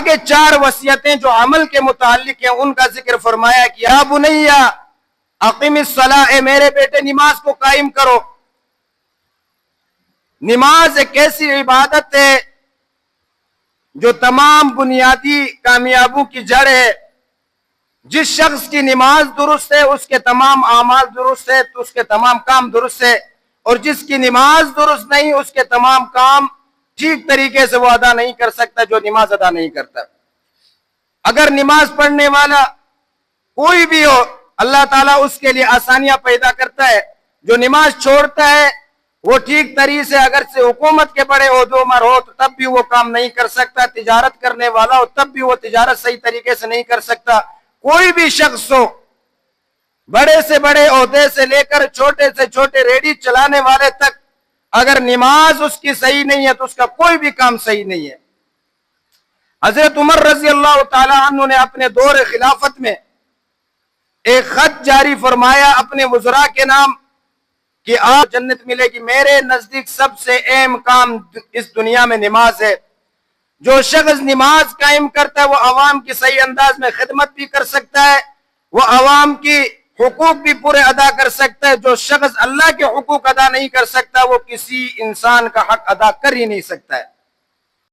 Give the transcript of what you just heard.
آگے 4 وصیتیں جو عمل کے متعلق ہیں ان کا ذکر فرمایا کہ یا بنیا اقم الصلاۃ، اے میرے بیٹے نماز کو قائم کرو۔ نماز ایک ایسی عبادت ہے جو تمام بنیادی کامیابیوں کی جڑ ہے۔ جس شخص کی نماز درست ہے اس کے تمام اعمال درست ہے، تو اس کے تمام کام درست ہے، اور جس کی نماز درست نہیں اس کے تمام کام ٹھیک طریقے سے وہ ادا نہیں کر سکتا جو نماز ادا نہیں کرتا۔ اگر نماز پڑھنے والا کوئی بھی ہو اللہ تعالیٰ اس کے لیے آسانیاں پیدا کرتا ہے۔ جو نماز چھوڑتا ہے وہ ٹھیک طریقے سے اگر سے حکومت کے بڑے عہدیدار ہو تو تب بھی وہ کام نہیں کر سکتا، تجارت کرنے والا ہو تب بھی وہ تجارت صحیح طریقے سے نہیں کر سکتا۔ کوئی بھی شخص ہو، بڑے سے بڑے عہدے سے لے کر چھوٹے سے چھوٹے ریڑھی چلانے والے تک، اگر نماز اس کی صحیح نہیں ہے تو اس کا کوئی بھی کام صحیح نہیں ہے۔ حضرت عمر رضی اللہ تعالی عنہ نے اپنے دور خلافت میں ایک خط جاری فرمایا اپنے وزراء کے نام کہ آپ جنت ملے گی، میرے نزدیک سب سے اہم کام اس دنیا میں نماز ہے۔ جو شخص نماز قائم کرتا ہے وہ عوام کی صحیح انداز میں خدمت بھی کر سکتا ہے، وہ عوام کی حقوق بھی پورے ادا کر سکتا ہے۔ جو شخص اللہ کے حقوق ادا نہیں کر سکتا وہ کسی انسان کا حق ادا کر ہی نہیں سکتا ہے۔